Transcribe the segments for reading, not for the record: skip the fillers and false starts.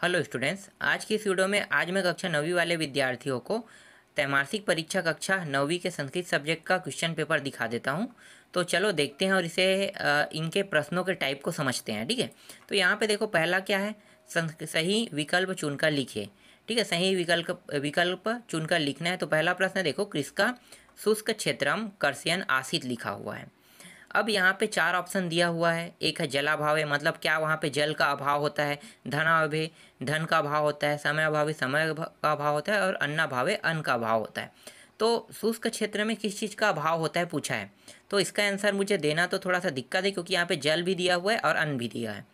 Hello students, आज की इस वीडियो में आज मैं कक्षा 9वीं वाले विद्यार्थियों को त्रैमासिक परीक्षा कक्षा 9वीं के संस्कृत सब्जेक्ट का क्वेश्चन पेपर दिखा देता हूं। तो चलो देखते हैं और इसे इनके प्रश्नों के टाइप को समझते हैं। ठीक है, तो यहाँ पे देखो पहला क्या है, सही विकल्प चुनकर लिखिए। ठीक है, सही विकल्प चुनकर लिखना है। तो पहला प्रश्न देखो, कृषका शुष्क क्षेत्रम कर्षयन् आसीत् लिखा हुआ है। अब यहाँ पे 4 ऑप्शन दिया हुआ है। एक है जलाभाव, मतलब क्या वहाँ पे जल का अभाव होता है, धनाभावे धन का अभाव होता है, समय अभावे समय का अभाव होता है और अन्नाभावे अन्न का अभाव होता है। तो शुष्क क्षेत्र में किस चीज़ का अभाव होता है पूछा है, तो इसका आंसर मुझे देना तो थोड़ा सा दिक्कत है, क्योंकि यहाँ पे जल भी दिया हुआ है और अन्न भी दिया है।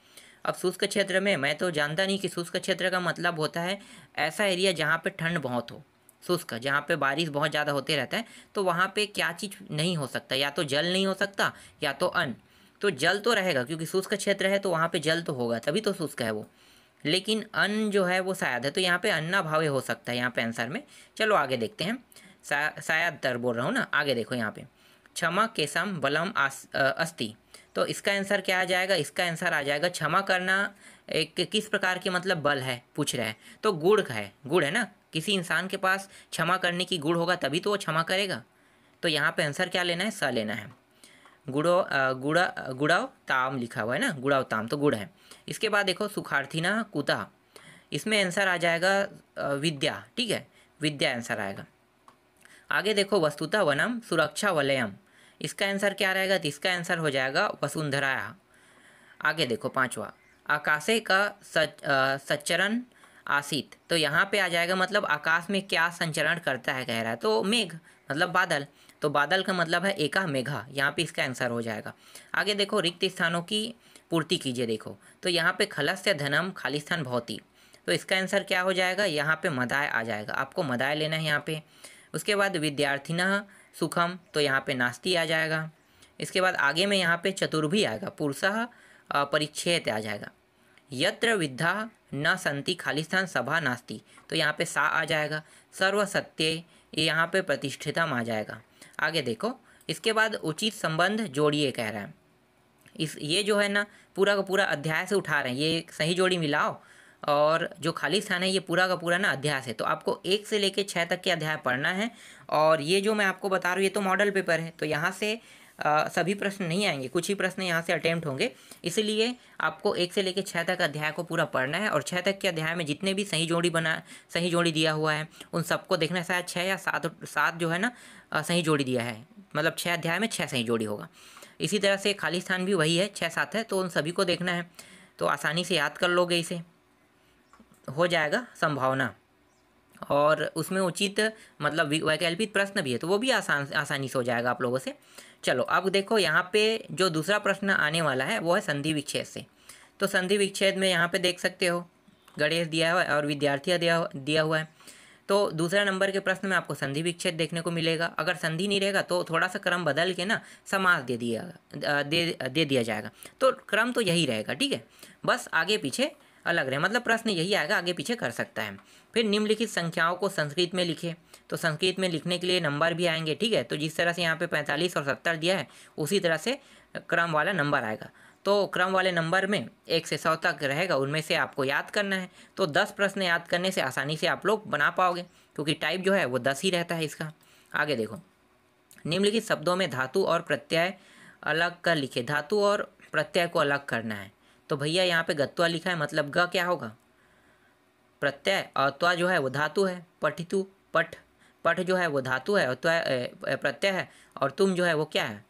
अब शुष्क क्षेत्र में मैं तो जानता नहीं कि शुष्क क्षेत्र का मतलब होता है ऐसा एरिया जहाँ पे ठंड बहुत हो। शुष्क जहाँ पे बारिश बहुत ज़्यादा होते रहता है, तो वहाँ पे क्या चीज़ नहीं हो सकता, या तो जल नहीं हो सकता या तो अन्न। तो जल तो रहेगा, क्योंकि शुष्क क्षेत्र है तो वहाँ पे जल तो होगा, तभी तो शुष्क है वो। लेकिन अन्न जो है वो शायद है, तो यहाँ पे अन्नाभावे हो सकता है यहाँ पे आंसर में। चलो आगे देखते हैं। शायद तर बोल रहा हूँ ना। आगे देखो यहाँ पे, क्षमा केशम बलम अस्ति। तो इसका आंसर क्या आ जाएगा, इसका आंसर आ जाएगा क्षमा करना एक किस प्रकार के मतलब बल है पूछ रहा है, तो गुण है, गुण है ना। किसी इंसान के पास क्षमा करने की गुण होगा तभी तो वो क्षमा करेगा। तो यहाँ पे आंसर क्या लेना है, स लेना है। गुड़ाव ताम लिखा हुआ है ना, गुड़ाव ताम तो गुड़ है। इसके बाद देखो सुखार्थिना कुता, इसमें आंसर आ जाएगा विद्या। ठीक है, विद्या आंसर आएगा। आगे देखो वस्तुतः वनम सुरक्षा वलयम, इसका आंसर क्या रहेगा, तो इसका आंसर हो जाएगा वसुंधरा। आगे देखो पांचवा, आकाशे का सच्चरण आसीत, तो यहाँ पे आ जाएगा मतलब आकाश में क्या संचरण करता है कह रहा है, तो मेघ मतलब बादल। तो बादल का मतलब है एका मेघा, यहाँ पे इसका आंसर हो जाएगा। आगे देखो रिक्त स्थानों की पूर्ति कीजिए। देखो तो यहाँ पे खलस्य धनम खाली स्थान भवति, तो इसका आंसर क्या हो जाएगा, यहाँ पे मदाय आ जाएगा, आपको मदाय लेना है यहाँ पे। उसके बाद विद्यार्थिनः सुखम, तो यहाँ पे नास्ति आ जाएगा। इसके बाद आगे में यहाँ पे चतुर्भी आएगा, पुरुषः परिच्छेद आ जाएगा। यत्र विद्या न संति खाली स्थान सभा नास्ति, तो यहाँ पे सा आ जाएगा। सर्व सत्य, ये यहाँ पे प्रतिष्ठितम आ जाएगा। आगे देखो, इसके बाद उचित संबंध जोड़िए कह रहा है। ये जो है ना पूरा का पूरा अध्याय से उठा रहे हैं, ये सही जोड़ी मिलाओ, और जो खाली स्थान है ये पूरा का पूरा ना अध्याय है। तो आपको 1 से लेकर 6 तक के अध्याय पढ़ना है। और ये जो मैं आपको बता रहा हूँ ये तो मॉडल पेपर है, तो यहाँ से सभी प्रश्न नहीं आएंगे, कुछ ही प्रश्न यहाँ से अटेम्प्ट होंगे। इसलिए आपको 1 से लेकर 6 तक अध्याय को पूरा पढ़ना है, और 6 तक के अध्याय में जितने भी सही जोड़ी दिया हुआ है उन सबको देखना है। शायद 6 या 7 जो है ना सही जोड़ी दिया है, मतलब 6 अध्याय में 6 सही जोड़ी होगा। इसी तरह से खाली स्थान भी वही है, 6-7 है, तो उन सभी को देखना है। तो आसानी से याद कर लोगे, इसे हो जाएगा संभावना। और उसमें उचित मतलब वैकल्पिक प्रश्न भी है, तो वो भी आसानी से हो जाएगा आप लोगों से। चलो अब देखो यहाँ पे जो दूसरा प्रश्न आने वाला है वो है संधि विच्छेद से। तो संधि विच्छेद में यहाँ पे देख सकते हो गणेश दिया हुआ है और विद्यार्थी दिया हुआ है। तो दूसरा नंबर के प्रश्न में आपको संधि विच्छेद देखने को मिलेगा। अगर संधि नहीं रहेगा तो थोड़ा सा क्रम बदल के ना समास दे दिया जाएगा। तो क्रम तो यही रहेगा, ठीक है, बस आगे पीछे अलग रहे, मतलब प्रश्न यही आएगा, आगे पीछे कर सकता है। फिर निम्नलिखित संख्याओं को संस्कृत में लिखे, तो संस्कृत में लिखने के लिए नंबर भी आएंगे। ठीक है, तो जिस तरह से यहाँ पे 45 और 70 दिया है उसी तरह से क्रम वाला नंबर आएगा। तो क्रम वाले नंबर में 1 से 100 तक रहेगा, उनमें से आपको याद करना है। तो 10 प्रश्न याद करने से आसानी से आप लोग बना पाओगे, क्योंकि टाइप जो है वो 10 ही रहता है इसका। आगे देखो, निम्नलिखित शब्दों में धातु और प्रत्यय अलग कर लिखे, धातु और प्रत्यय को अलग करना है। तो भैया यहाँ पे गत्वा लिखा है, मतलब ग क्या होगा, प्रत्यय, और त्वा जो है वो धातु है। पठितु, पठ जो है वो धातु है और त्वा प्रत्यय है, और तुम जो है वो क्या है,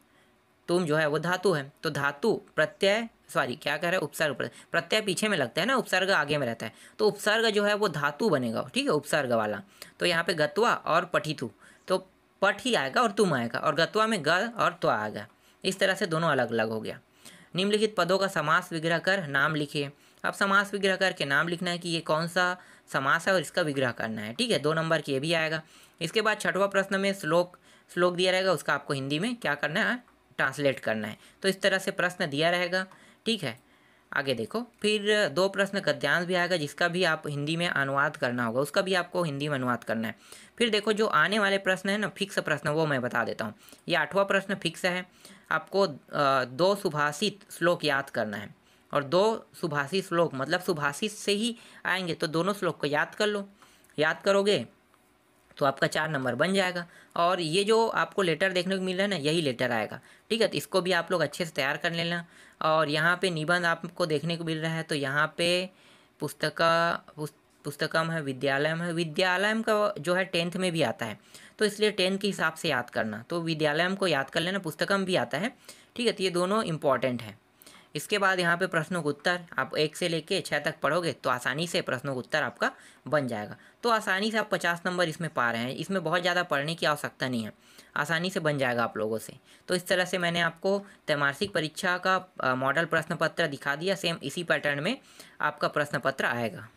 तुम जो है वो धातु है। तो धातु प्रत्यय, सॉरी क्या कह रहे हैं, उपसर्ग। प्रत्यय पीछे में लगता है ना, उपसर्ग आगे में रहता है, तो उपसर्ग जो है वो धातु बनेगा, ठीक है, उपसर्ग वाला। तो यहाँ पे गत्वा और पठितु, तो पठ ही आएगा और तुम आएगा, और गत्वा में ग और त्वा आएगा। इस तरह से दोनों अलग अलग हो गया। निम्नलिखित पदों का समास विग्रह कर नाम लिखिए। अब समास विग्रह करके नाम लिखना है कि ये कौन सा समास है और इसका विग्रह करना है, ठीक है, 2 नंबर की ये भी आएगा। इसके बाद 6वां प्रश्न में श्लोक दिया रहेगा, उसका आपको हिंदी में क्या करना है, ट्रांसलेट करना है। तो इस तरह से प्रश्न दिया रहेगा, ठीक है। आगे देखो, फिर 2 प्रश्न गद्यांश भी आएगा, जिसका भी आप हिंदी में अनुवाद करना होगा, उसका भी आपको हिंदी में अनुवाद करना है। फिर देखो जो आने वाले प्रश्न है ना, फिक्स प्रश्न, वो मैं बता देता हूँ। ये 8वां प्रश्न फिक्स है, आपको 2 सुभाषित श्लोक याद करना है, और 2 सुभाषी श्लोक, मतलब सुभाषित से ही आएंगे, तो दोनों श्लोक को याद कर लो। याद करोगे तो आपका 4 नंबर बन जाएगा। और ये जो आपको लेटर देखने को मिल रहा है ना, यही लेटर आएगा, ठीक है। तो इसको भी आप लोग अच्छे से तैयार कर लेना। और यहाँ पे निबंध आपको देखने को मिल रहा है, तो यहाँ पे पुस्तकम है, विद्यालयम है। विद्यालयम का जो है 10th में भी आता है, तो इसलिए 10th के हिसाब से याद करना। तो विद्यालयम को याद कर लेना, पुस्तकम भी आता है, ठीक है। तो ये दोनों इंपॉर्टेंट है। इसके बाद यहाँ पे प्रश्नों का उत्तर आप 1 से लेके 6 तक पढ़ोगे तो आसानी से प्रश्नों का उत्तर आपका बन जाएगा। तो आसानी से आप 50 नंबर इसमें पा रहे हैं, इसमें बहुत ज़्यादा पढ़ने की आवश्यकता नहीं है, आसानी से बन जाएगा आप लोगों से। तो इस तरह से मैंने आपको त्रैमासिक परीक्षा का मॉडल प्रश्न पत्र दिखा दिया। सेम इसी पैटर्न में आपका प्रश्न पत्र आएगा।